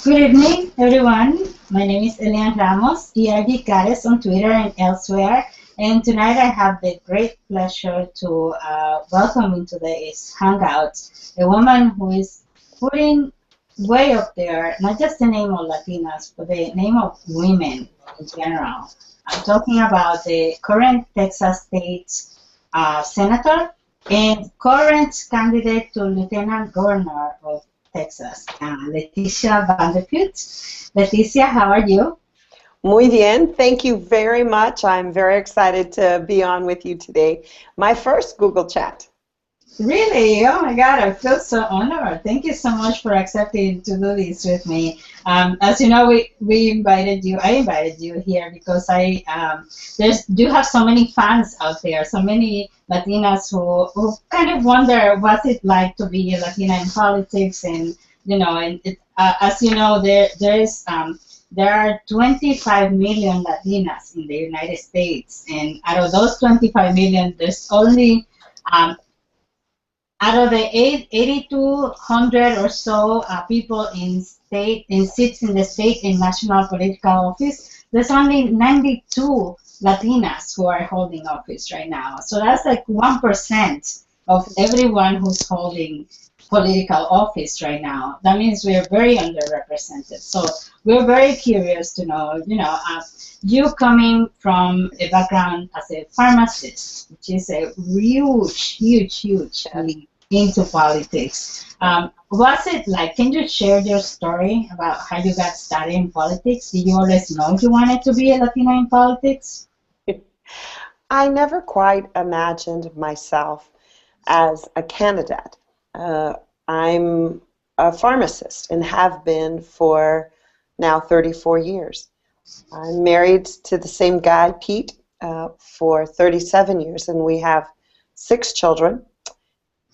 Good evening, everyone. My name is Elianne Ramos, ERG Cares on Twitter and elsewhere. And tonight I have the great pleasure to welcome into this hangout a woman who is putting way up there, not just the name of Latinas, but the name of women in general. I'm talking about the current Texas State Senator and current candidate to Lieutenant Governor of Texas, Leticia Leticia, how are you? Muy bien. Thank you very much. I'm very excited to be on with you today. My first Google chat. Really? Oh my God, I feel so honored. Thank you so much for accepting to do this with me. As you know, we invited you. I invited you here because do have so many fans out there, so many Latinas who kind of wonder what's it like to be a Latina in politics, and as you know, there are 25 million Latinas in the United States, and out of those 25 million, there's only out of the 8,200 or so people in seats in the state in national political office, there's only 92 Latinas who are holding office right now. So that's like 1% of everyone who's holding political office right now. That means we're very underrepresented. So we're very curious to know, you coming from a background as a pharmacist, which is a huge leap into politics. What's it like? Can you share your story about how you got started in politics? Did you always know you wanted to be a Latina in politics? I never quite imagined myself as a candidate. I'm a pharmacist and have been for now 34 years. I'm married to the same guy, Pete, for 37 years, and we have 6 children,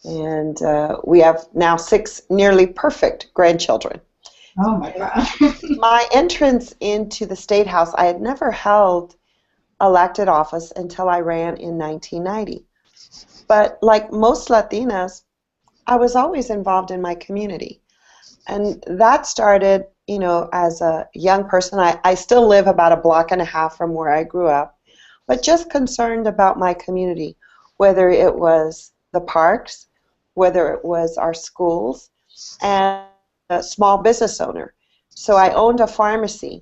and we have now 6 nearly perfect grandchildren. Oh my God. My entrance into the State House, I had never held elected office until I ran in 1990. But like most Latinas, I was always involved in my community. And that started, as a young person. I still live about a block and a half from where I grew up, but just concerned about my community, whether it was the parks, whether it was our schools, and a small business owner. So I owned a pharmacy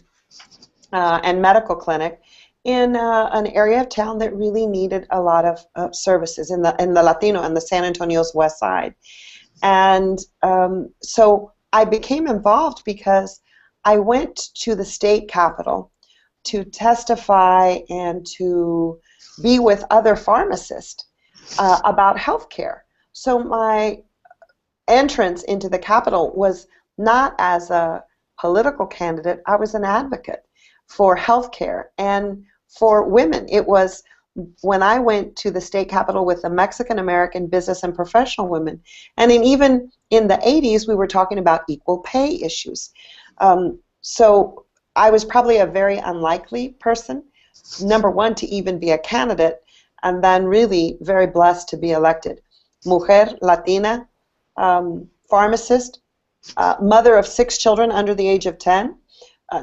and medical clinic in an area of town that really needed a lot of services in the Latino and the San Antonio's west side. And so I became involved because I went to the state capitol to testify and to be with other pharmacists about health care. So my entrance into the capitol was not as a political candidate. I was an advocate for health care and for women. It was when I went to the state capitol with the Mexican-American business and professional women, and even in the 80s, we were talking about equal pay issues. So I was probably a very unlikely person, number one, to even be a candidate, and then really very blessed to be elected. Mujer, Latina, pharmacist, mother of 6 children under the age of 10,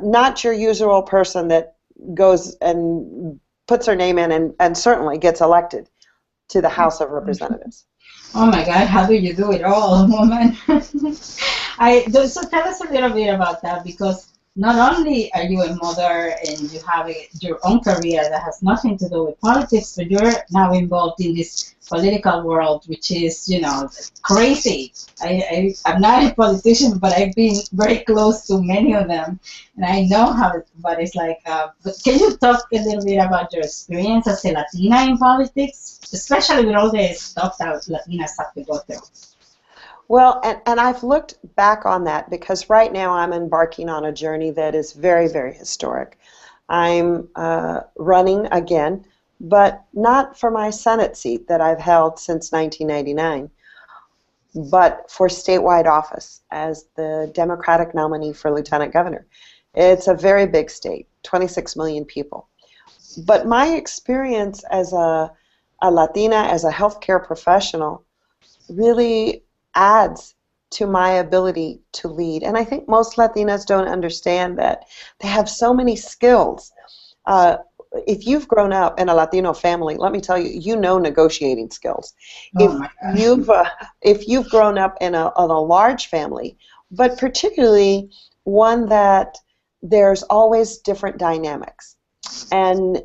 not your usual person that goes and puts her name in and certainly gets elected to the House of Representatives. Oh my God, how do you do it all, woman? So tell us a little bit about that, because not only are you a mother and you have your own career that has nothing to do with politics, but you're now involved in this political world, which is, crazy. I'm not a politician, but I've been very close to many of them, and I know what it's like. But can you talk a little bit about your experience as a Latina in politics, especially with all the stuff that Latinas have to go through? Well, and I've looked back on that because right now I'm embarking on a journey that is very, very historic. I'm running again, but not for my Senate seat that I've held since 1999, but for statewide office as the Democratic nominee for Lieutenant Governor. It's a very big state, 26 million people. But my experience as a Latina, as a healthcare professional, really adds to my ability to lead. And I think most Latinas don't understand that they have so many skills. If you've grown up in a Latino family, let me tell you, you know negotiating skills. Oh my God. If you've grown up in a large family, but particularly one that there's always different dynamics, and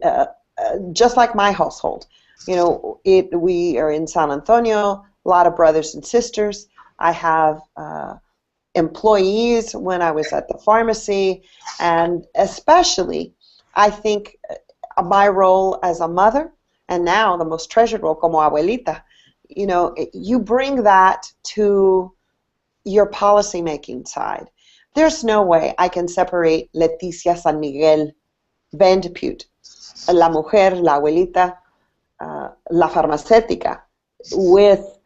just like my household, you know, we are in San Antonio, a lot of brothers and sisters. I have employees when I was at the pharmacy, and especially, I think my role as a mother, and now the most treasured role, como abuelita, you know, you bring that to your policy-making side. There's no way I can separate Leticia San Miguel Van de Putte, la mujer, la abuelita, la farmacéutica, with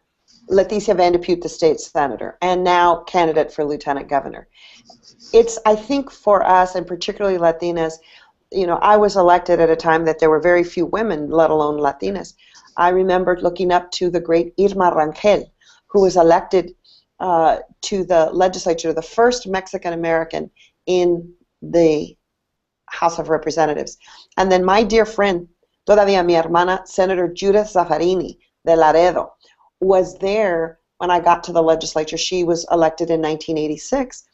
Leticia Van de Putte, the state senator, and now candidate for lieutenant governor. It's, I think, for us, and particularly Latinas, you know, I was elected at a time that there were very few women, let alone Latinas. I remember looking up to the great Irma Rangel, who was elected to the legislature, the first Mexican-American in the House of Representatives. And then my dear friend, todavía mi hermana, Senator Judith Zaffarini de Laredo, was there when I got to the legislature. She was elected in 1986.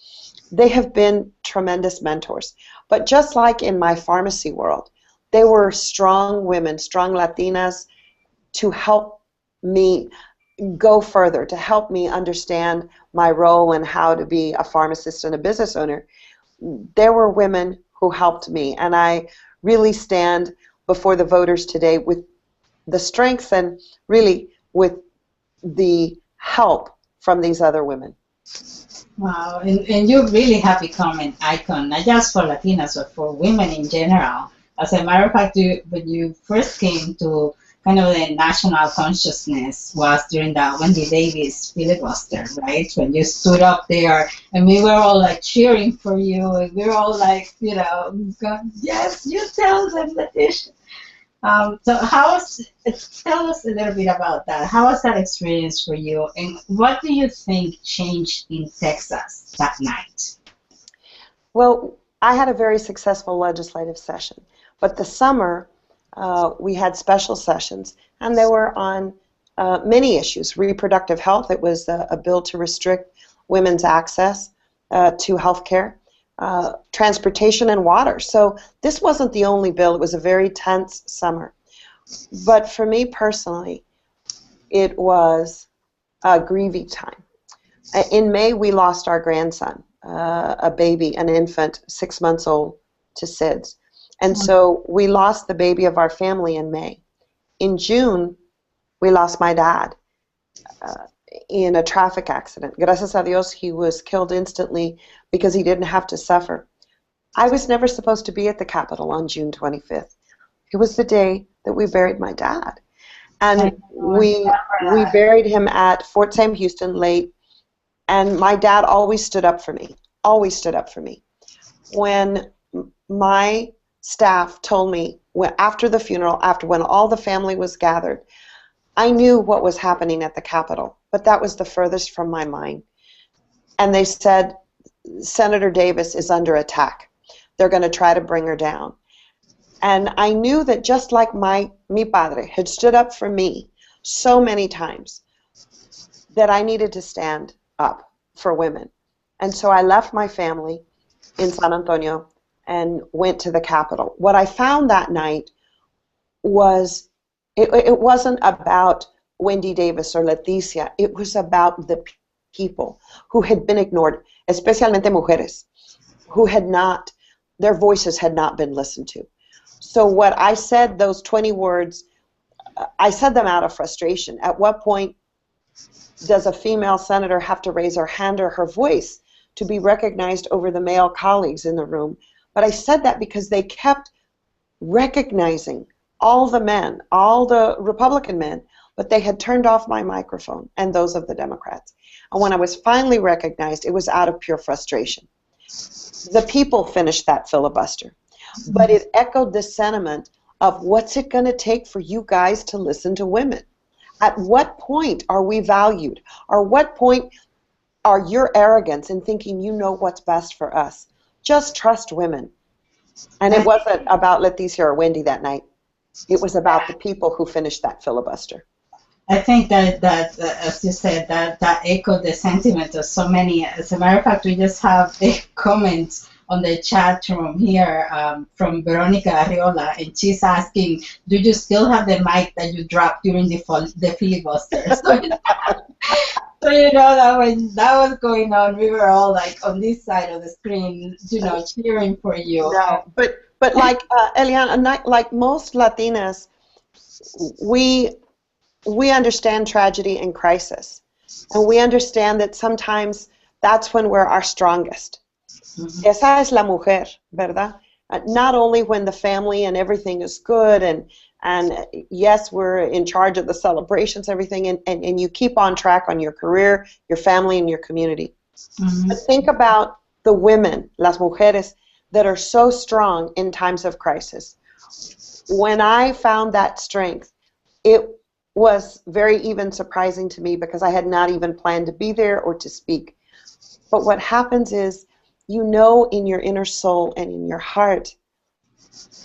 They have been tremendous mentors. But just like in my pharmacy world, they were strong women, strong Latinas, to help me go further, to help me understand my role and how to be a pharmacist and a business owner. There were women who helped me, and I really stand before the voters today with the strength and really with the help from these other women. Wow, and you really have become an icon, not just for Latinas, but for women in general. As a matter of fact, when you first came to kind of the national consciousness was during the Wendy Davis filibuster, right? When you stood up there, and we were all like cheering for you, and we were all like, you know, going, yes, you tell them, Leticia. So tell us a little bit about that. How was that experience for you, and what do you think changed in Texas that night? Well, I had a very successful legislative session, but the summer we had special sessions, and they were on many issues. Reproductive health, it was a bill to restrict women's access to health care. Transportation and water. So this wasn't the only bill. It was a very tense summer. But for me personally, it was a grieving time. In May, we lost our grandson, a baby, an infant, 6 months old, to SIDS. And so we lost the baby of our family in May. In June, we lost my dad in a traffic accident. Gracias a Dios, he was killed instantly because he didn't have to suffer. I was never supposed to be at the Capitol on June 25th. It was the day that we buried my dad. And we buried him at Fort Sam Houston late, and my dad always stood up for me, always stood up for me. When my staff told me, after the funeral, when all the family was gathered, I knew what was happening at the Capitol, but that was the furthest from my mind. And they said, Senator Davis is under attack. They're going to try to bring her down. And I knew that just like mi padre had stood up for me so many times, that I needed to stand up for women. And so I left my family in San Antonio and went to the Capitol. What I found that night was it wasn't about Wendy Davis or Leticia. It was about the people who had been ignored, especialmente mujeres, who had not, their voices had not been listened to. So what I said, those 20 words, I said them out of frustration. At what point does a female senator have to raise her hand or her voice to be recognized over the male colleagues in the room? But I said that because they kept recognizing all the men, all the Republican men, but they had turned off my microphone and those of the Democrats. And when I was finally recognized, it was out of pure frustration. The people finished that filibuster, but it echoed the sentiment of what's it going to take for you guys to listen to women? At what point are we valued? Or what point are your arrogance in thinking you know what's best for us. Just trust women. And it wasn't about Leticia or Wendy that night. It was about the people who finished that filibuster. I think that as you said, that echoed the sentiment of so many. As a matter of fact, we just have a comment on the chat room here from Veronica Arriola, and she's asking, "Do you still have the mic that you dropped during the filibuster?" So you know that when that was going on, we were all like on this side of the screen, cheering for you. No, but like Elianne, like most Latinas, we understand tragedy and crisis, and we understand that sometimes that's when we're our strongest. Esa es la mujer, ¿verdad? Not only when the family and everything is good, and yes, we're in charge of the celebrations, everything, and you keep on track on your career, your family, and your community. But think about the women, las mujeres, that are so strong in times of crisis. When I found that strength, it was very even surprising to me because I had not even planned to be there or to speak. But what happens is, you know in your inner soul and in your heart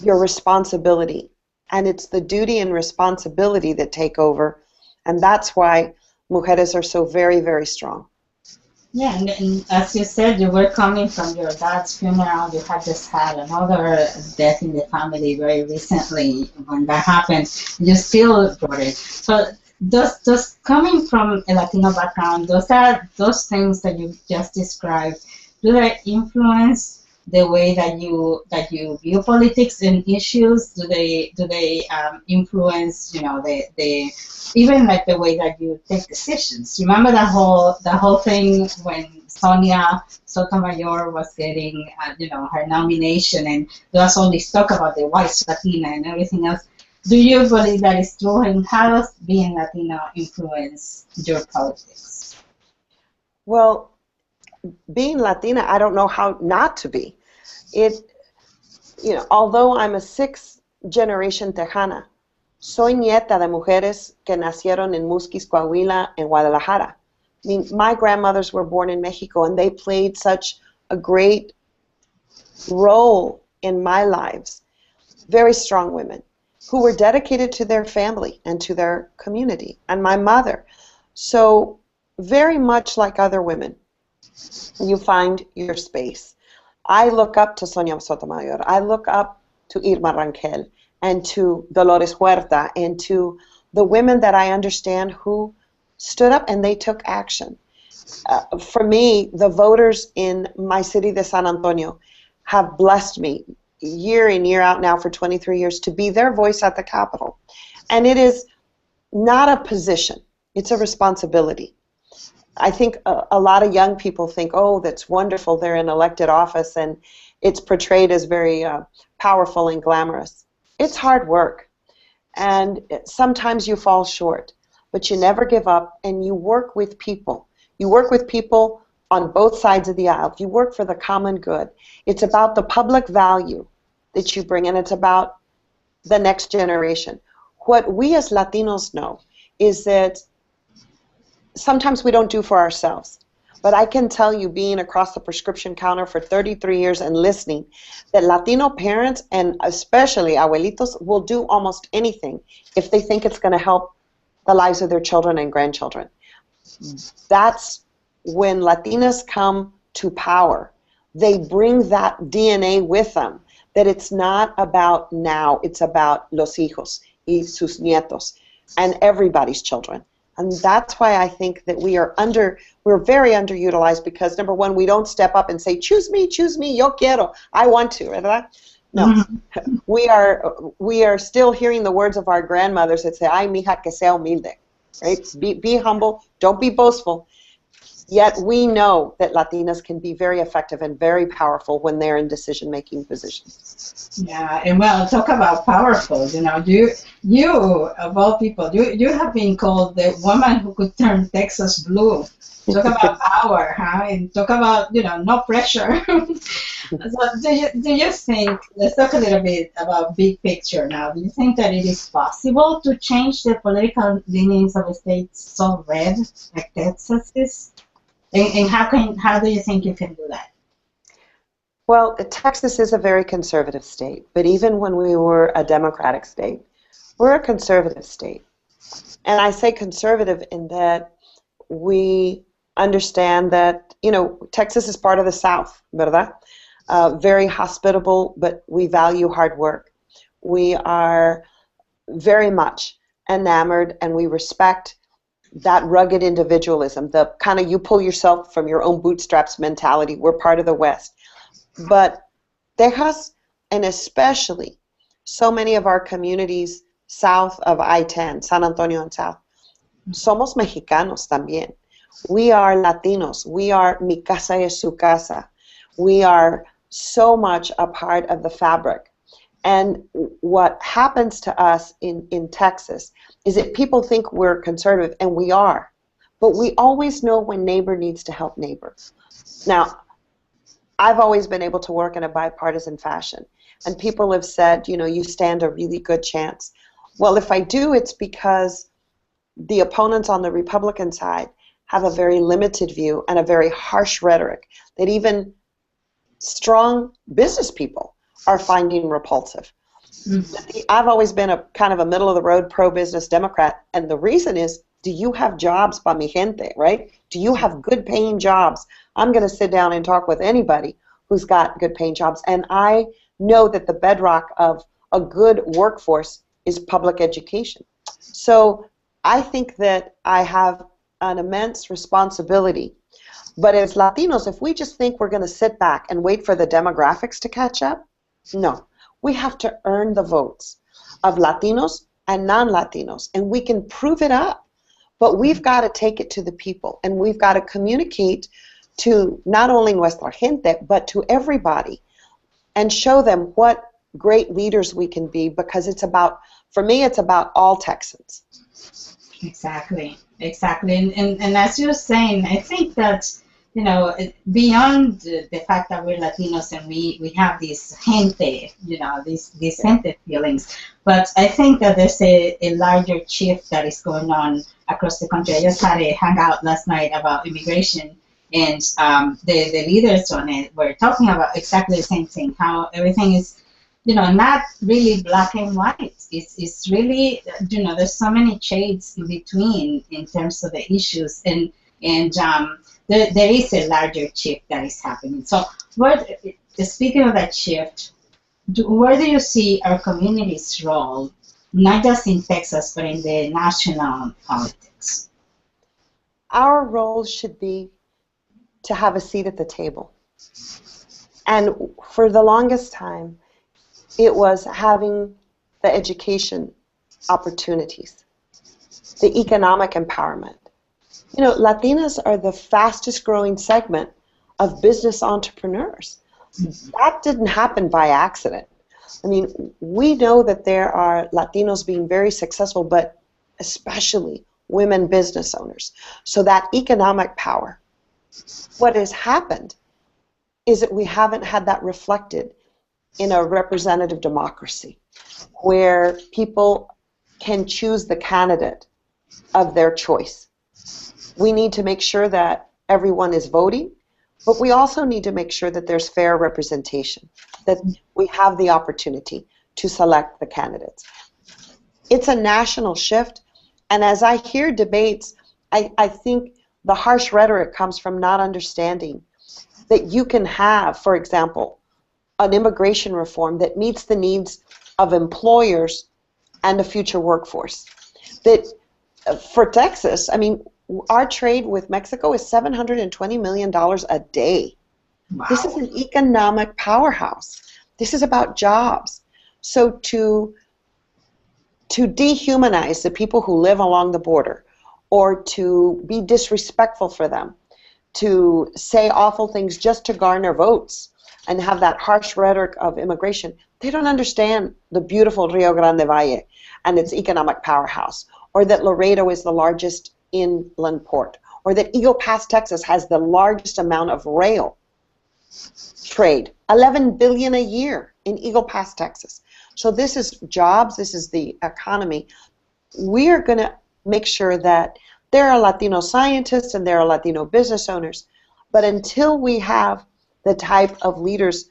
your responsibility. And it's the duty and responsibility that take over. And that's why mujeres are so very, very strong. Yeah, and as you said, you were coming from your dad's funeral. You had just had another death in the family very recently. When that happened, you still brought it. So those coming from a Latino background, those things that you just described, do they influence the way that you view politics and issues? Do they influence the even like the way that you take decisions? Remember the whole thing when Sonia Sotomayor was getting her nomination, and there was all this talk about the white Latina and everything else. Do you believe that is true, and how does being Latina influence your politics? Well, being Latina, I don't know how not to be. Although I'm a sixth generation Tejana, soy nieta de mujeres que nacieron en Musquis, Coahuila, en Guadalajara. I mean, my grandmothers were born in Mexico, and they played such a great role in my lives. Very strong women who were dedicated to their family and to their community, and my mother. So very much like other women, you find your space. I look up to Sonia Sotomayor. I look up to Irma Rangel and to Dolores Huerta and to the women that I understand who stood up and they took action. For me, the voters in my city de San Antonio have blessed me year in, year out now for 23 years to be their voice at the Capitol. And it is not a position. It's a responsibility. I think a lot of young people think, oh, that's wonderful, they're in elected office, and it's portrayed as very powerful and glamorous. It's hard work, and sometimes you fall short, but you never give up, and you work with people. You work with people on both sides of the aisle. You work for the common good. It's about the public value that you bring, and it's about the next generation. What we as Latinos know is that sometimes we don't do for ourselves. But I can tell you, being across the prescription counter for 33 years and listening, that Latino parents, and especially abuelitos, will do almost anything if they think it's going to help the lives of their children and grandchildren. That's when Latinas come to power. They bring that DNA with them, that it's not about now, it's about los hijos y sus nietos and everybody's children. And that's why I think that we're very underutilized, because number one, we don't step up and say, choose me, yo quiero, I want to, ¿verdad? No. We are still hearing the words of our grandmothers that say, ay, mija, que sea humilde, right? Be humble, don't be boastful. Yet we know that Latinas can be very effective and very powerful when they're in decision-making positions. Yeah, and well, talk about powerful. You of all people, you have been called the woman who could turn Texas blue. Talk about power, huh? And talk about no pressure. So do you think? Let's talk a little bit about big picture now. Do you think that it is possible to change the political leanings of a state so red like Texas is? And how do you think you can do that? Well, Texas is a very conservative state, but even when we were a Democratic state, we're a conservative state. And I say conservative in that we understand that, Texas is part of the South, ¿verdad? Very hospitable, but we value hard work. We are very much enamored and we respect that rugged individualism, the kind of you pull yourself from your own bootstraps mentality. We're part of the West. But Texas, and especially so many of our communities south of I-10, San Antonio and South, somos mexicanos también. We are Latinos. We are mi casa es su casa. We are so much a part of the fabric. And what happens to us in Texas is that people think we're conservative, and we are. But we always know when neighbor needs to help neighbor. Now, I've always been able to work in a bipartisan fashion. And people have said, you stand a really good chance. Well, if I do, it's because the opponents on the Republican side have a very limited view and a very harsh rhetoric that even strong business people are finding repulsive. Mm-hmm. I've always been a kind of a middle-of-the-road pro-business Democrat, and the reason is, do you have jobs pa mi gente, right? Do you have good-paying jobs? I'm going to sit down and talk with anybody who's got good-paying jobs, and I know that the bedrock of a good workforce is public education. So I think that I have an immense responsibility. But as Latinos, if we just think we're going to sit back and wait for the demographics to catch up, no. We have to earn the votes of Latinos and non-Latinos, and we can prove it up. But we've got to take it to the people, and we've got to communicate to not only nuestra gente, but to everybody, and show them what great leaders we can be, because it's about, for me, it's about all Texans. Exactly. And as you're saying, I think that, beyond the fact that we're Latinos and we have this gente, these gente feelings, but I think that there's a larger shift that is going on across the country. I just had a hangout last night about immigration, and the leaders on it were talking about exactly the same thing, how everything is, not really black and white. It's really, there's so many shades in between in terms of the issues, and there is a larger shift that is happening. So, speaking of that shift, where do you see our community's role, not just in Texas, but in the national politics? Our role should be to have a seat at the table. And for the longest time, it was having the education opportunities, the economic empowerment. Latinas are the fastest growing segment of business entrepreneurs. That didn't happen by accident. I mean, we know that there are Latinos being very successful, but especially women business owners. So that economic power. What has happened is that we haven't had that reflected in a representative democracy where people can choose the candidate of their choice. We need to make sure that everyone is voting, but we also need to make sure that there's fair representation, that we have the opportunity to select the candidates. It's a national shift, and as I hear debates, I think the harsh rhetoric comes from not understanding that you can have, for example, an immigration reform that meets the needs of employers and the future workforce. That for Texas, I mean, our trade with Mexico is $720 million a day. Wow. This is an economic powerhouse. This is about jobs. So to dehumanize the people who live along the border, or to be disrespectful for them, to say awful things just to garner votes, and have that harsh rhetoric of immigration, they don't understand the beautiful Rio Grande Valle and its economic powerhouse, or that Laredo is the largest inland port, or that Eagle Pass, Texas has the largest amount of rail trade, $11 billion a year in Eagle Pass, Texas. So this is jobs, this is the economy. We are going to make sure that There are Latino scientists and there are Latino business owners. But until we have the type of leaders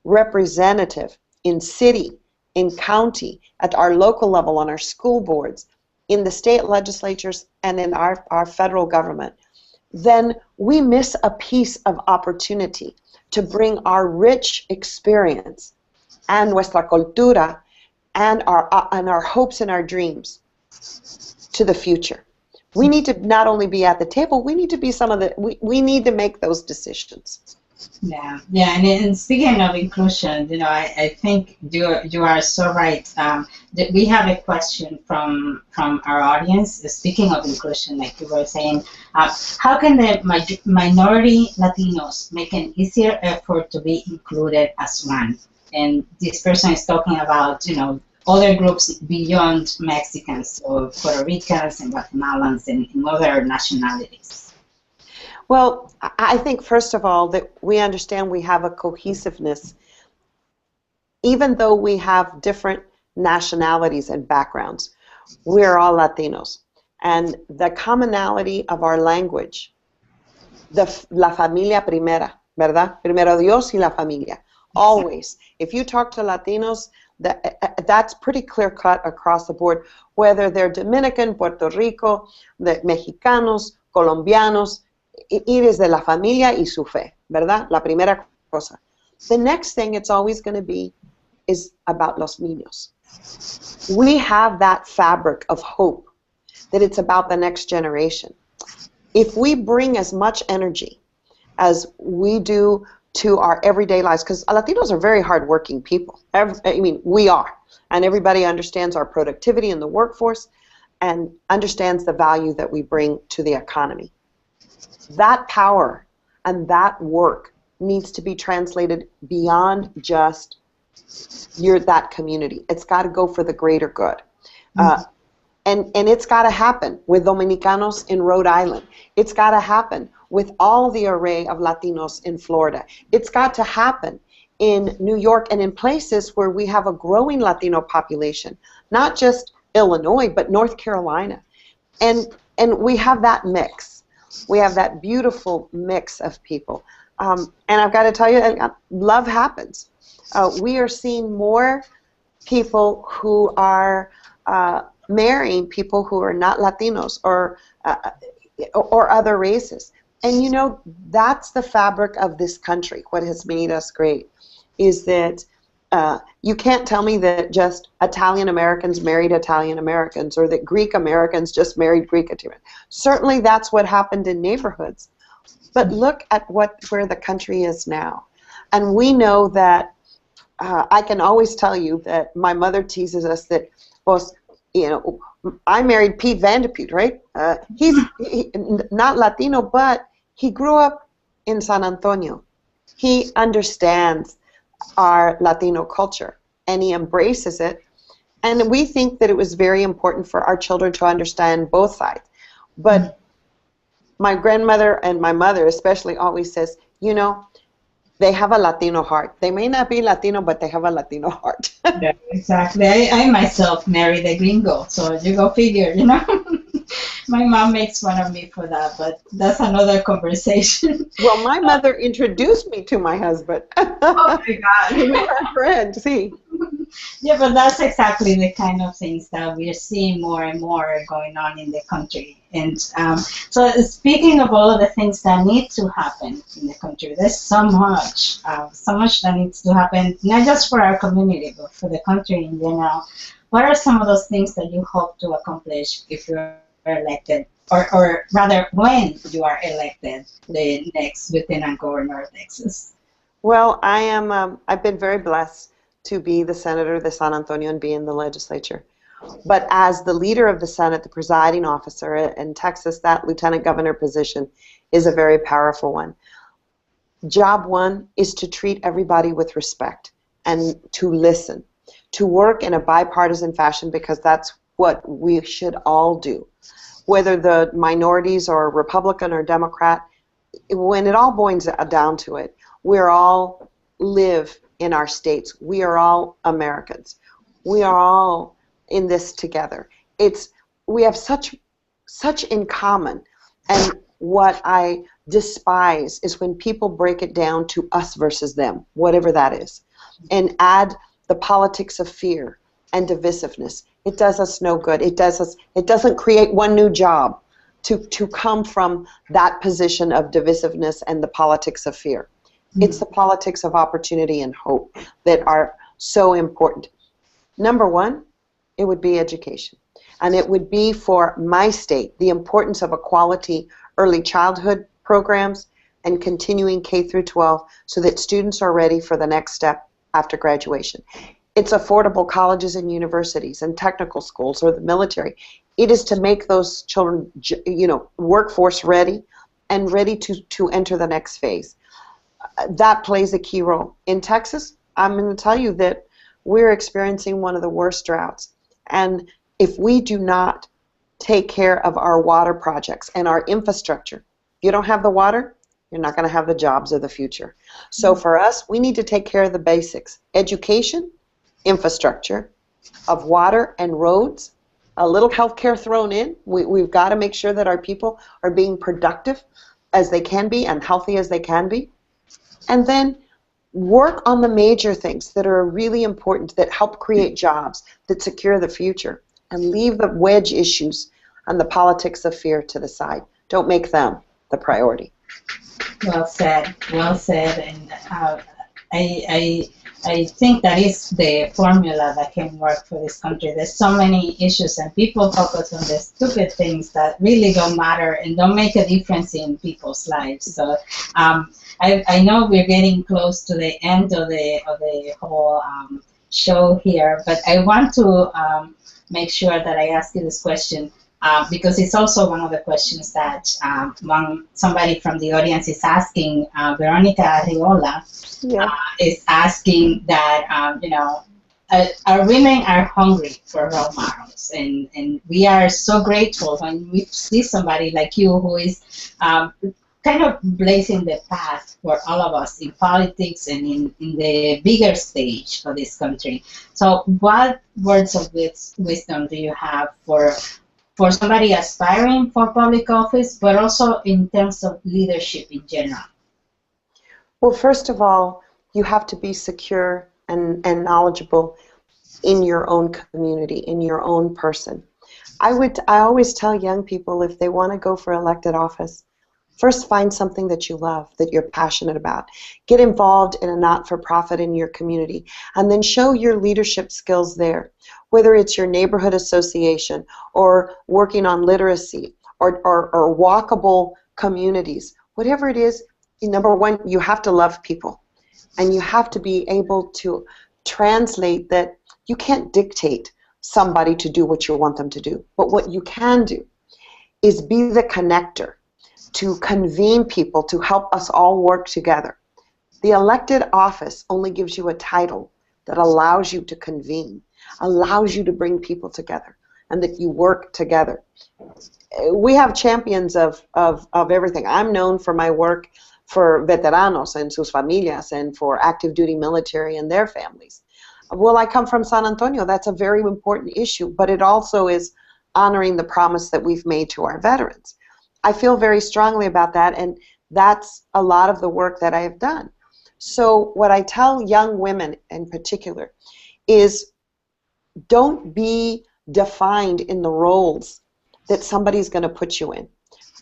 representative in city, in county, at our local level, on our school boards, in the state legislatures, and in our federal government, then we miss a piece of opportunity to bring our rich experience and nuestra cultura and our hopes and our dreams to the future. We need to not only be at the table, we need to be we need to make those decisions. Yeah, yeah, and speaking of inclusion, I think you are so right. We have a question from our audience. Speaking of inclusion, like you were saying, how can the minority Latinos make an easier effort to be included as one? And this person is talking about, other groups beyond Mexicans, so Puerto Ricans and Guatemalans and other nationalities. Well, I think, first of all, that we understand we have a cohesiveness, even though we have different nationalities and backgrounds. We're all Latinos. And the commonality of our language, la familia primera, ¿verdad? Primero Dios y la familia. Always. If you talk to Latinos, that's pretty clear-cut across the board, whether they're Dominican, Puerto Rico, the Mexicanos, Colombianos. It is de la familia y su fe, ¿verdad? La primera cosa. The next thing it's always going to be is about los niños. We have that fabric of hope that it's about the next generation. If we bring as much energy as we do to our everyday lives, because Latinos are very hardworking people. We are. And everybody understands our productivity in the workforce and understands the value that we bring to the economy. That power and that work needs to be translated beyond just that community. It's got to go for the greater good. And it's got to happen with Dominicanos in Rhode Island. It's got to happen with all the array of Latinos in Florida. It's got to happen in New York and in places where we have a growing Latino population, not just Illinois, but North Carolina. And we have that mix. We have that beautiful mix of people. And I've got to tell you, love happens. We are seeing more people who are marrying people who are not Latinos or other races. And that's the fabric of this country. What has made us great is that you can't tell me that just Italian Americans married Italian Americans or that Greek Americans just married Greek Americans. Certainly that's what happened in neighborhoods. But look at where the country is now. And we know that I can always tell you that my mother teases us that, well, I married Pete Vanderpute, right? He's not Latino, but he grew up in San Antonio. He understands our Latino culture, and he embraces it. And we think that it was very important for our children to understand both sides. But my grandmother and my mother especially always says, they have a Latino heart. They may not be Latino, but they have a Latino heart. Yeah, exactly. I myself married a gringo, so you go figure, My mom makes fun of me for that, but that's another conversation. Well, my mother introduced me to my husband. Oh my God. We were friends, see. Yeah, but that's exactly the kind of things that we're seeing more and more going on in the country. And so speaking of all of the things that need to happen in the country, there's so much that needs to happen, not just for our community, but for the country in general. What are some of those things that you hope to accomplish if you're elected, or rather when you are elected, the next Lieutenant Governor of Texas? Well, I've been very blessed to be the senator of the San Antonio and be in the legislature. But as the leader of the Senate, the presiding officer in Texas, that lieutenant governor position is a very powerful one. Job one is to treat everybody with respect and to listen, to work in a bipartisan fashion, because that's what we should all do. Whether the minorities are Republican or Democrat, when it all boils down to it, we're all live in our states. We are all Americans. We are all in this together. We have such such in common. And what I despise is when people break it down to us versus them, whatever that is, and add the politics of fear and divisiveness. It does us no good. It doesn't create one new job to come from that position of divisiveness and the politics of fear. It's the politics of opportunity and hope that are so important. Number one, it would be education. And it would be for my state the importance of a quality early childhood programs and continuing K through 12 so that students are ready for the next step after graduation. It's affordable colleges and universities and technical schools or the military. It is to make those children, workforce ready and ready to enter the next phase. That plays a key role. In Texas, I'm going to tell you that we're experiencing one of the worst droughts. And if we do not take care of our water projects and our infrastructure, if you don't have the water, you're not going to have the jobs of the future. So for us, we need to take care of the basics. Education, infrastructure, of water and roads, a little healthcare thrown in. We've got to make sure that our people are being productive as they can be and healthy as they can be. And then work on the major things that are really important, that help create jobs, that secure the future, and leave the wedge issues and the politics of fear to the side. Don't make them the priority. Well said, and I think that is the formula that can work for this country. There's so many issues, and people focus on the stupid things that really don't matter and don't make a difference in people's lives. So I know we're getting close to the end of the whole show here, but I want to make sure that I ask you this question. Because it's also one of the questions that somebody from the audience is asking. Veronica Arriola is asking that, our women are hungry for role models, and we are so grateful when we see somebody like you who is kind of blazing the path for all of us in politics and in the bigger stage for this country. So what words of wisdom do you have for somebody aspiring for public office, but also in terms of leadership in general? Well, first of all, you have to be secure and knowledgeable in your own community, in your own person. I always tell young people, if they want to go for elected office, first find something that you love, that you're passionate about. Get involved in a not-for-profit in your community, and then show your leadership skills there. Whether it's your neighborhood association or working on literacy or walkable communities, whatever it is, number one, you have to love people. And you have to be able to translate that you can't dictate somebody to do what you want them to do. But what you can do is be the connector to convene people to help us all work together. The elected office only gives you a title that allows you to convene, allows you to bring people together, and that you work together. We have champions of everything. I'm known for my work for veteranos and sus familias and for active duty military and their families. Well, I come from San Antonio. That's a very important issue, but it also is honoring the promise that we've made to our veterans. I feel very strongly about that, and that's a lot of the work that I have done. So what I tell young women in particular is don't be defined in the roles that somebody's going to put you in.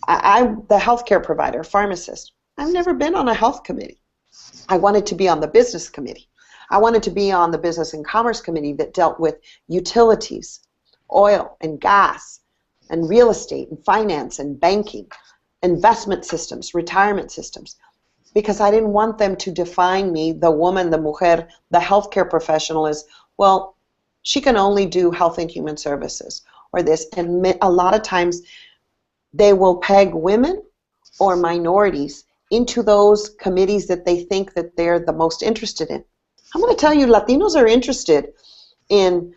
I'm the healthcare provider, pharmacist. I've never been on a health committee. I wanted to be on the business committee. I wanted to be on the business and commerce committee that dealt with utilities, oil and gas, and real estate and finance and banking, investment systems, retirement systems, because I didn't want them to define me, the woman, the mujer, the healthcare professional, as, well, she can only do health and human services or this. And a lot of times they will peg women or minorities into those committees that they think that they're the most interested in. I'm going to tell you, Latinos are interested in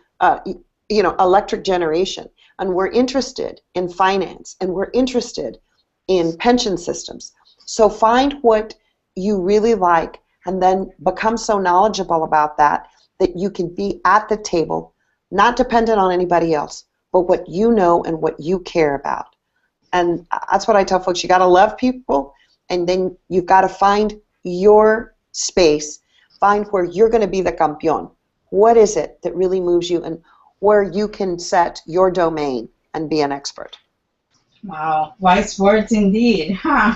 electric generation, and we're interested in finance, and we're interested in pension systems. So find what you really like, and then become so knowledgeable about that that you can be at the table, not dependent on anybody else, but what you know and what you care about. And that's what I tell folks. You got to love people, and then you've got to find your space, find where you're going to be the campeón. What is it that really moves you, and where you can set your domain and be an expert? Wow, wise words indeed. Huh?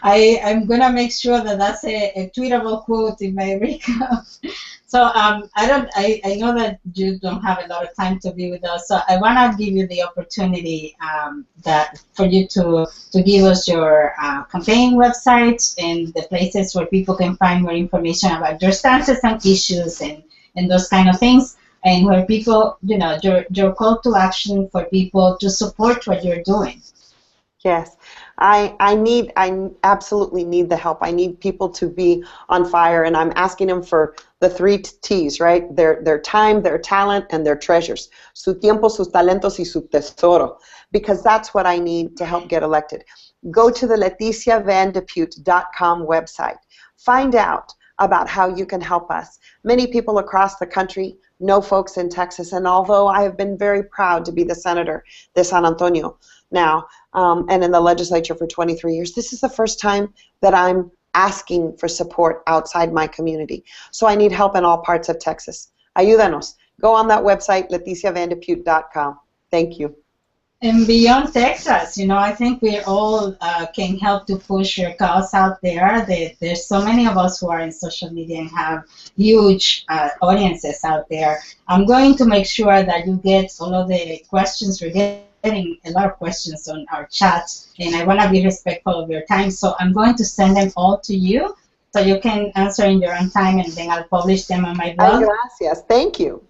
I'm gonna make sure that that's a tweetable quote in my recap. So I know that you don't have a lot of time to be with us, so I wanna give you the opportunity that for you to give us your campaign website and the places where people can find more information about your stances and issues and those kind of things. And where people, your call to action for people to support what you're doing. Yes, I absolutely need the help. I need people to be on fire, and I'm asking them for the three T's, right? Their time, their talent, and their treasures. Su tiempo, sus talentos, y su tesoro. Because that's what I need to help get elected. Go to the LeticiaVanDePute.com website. Find out about how you can help us. Many people across the country know folks in Texas, and although I have been very proud to be the senator de San Antonio now, and in the legislature for 23 years, this is the first time that I'm asking for support outside my community. So I need help in all parts of Texas. Ayúdanos. Go on that website, LeticiaVanDePute.com. Thank you. And beyond Texas, I think we all can help to push your cause out there. There's so many of us who are in social media and have huge audiences out there. I'm going to make sure that you get all of the questions. We're getting a lot of questions on our chat, and I want to be respectful of your time. So I'm going to send them all to you so you can answer in your own time, and then I'll publish them on my blog. Gracias. Thank you.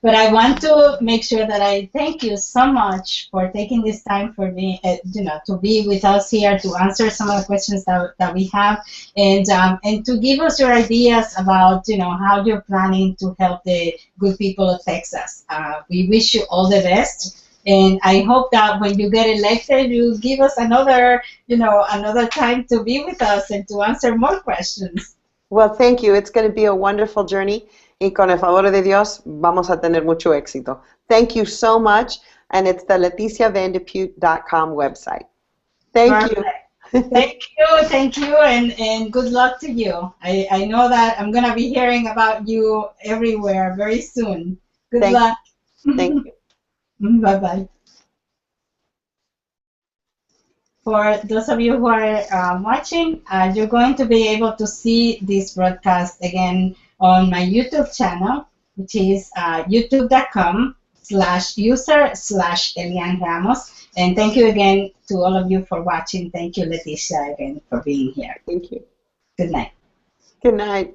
But I want to make sure that I thank you so much for taking this time for me, to be with us here, to answer some of the questions that we have, and to give us your ideas about, how you're planning to help the good people of Texas. We wish you all the best. And I hope that when you get elected, you give us another time to be with us and to answer more questions. Well, thank you. It's going to be a wonderful journey. Y con el favor de Dios, vamos a tener mucho éxito. Thank you so much. And it's the LeticiaVanDePute.com website. Thank you. Thank you, and good luck to you. I know that I'm going to be hearing about you everywhere very soon. Good luck. Thank you. Bye-bye. For those of you who are watching, you're going to be able to see this broadcast again on my YouTube channel, which is youtube.com/user/Elianne Ramos. And thank you again to all of you for watching. Thank you, Leticia, again for being here. Thank you. Good night. Good night.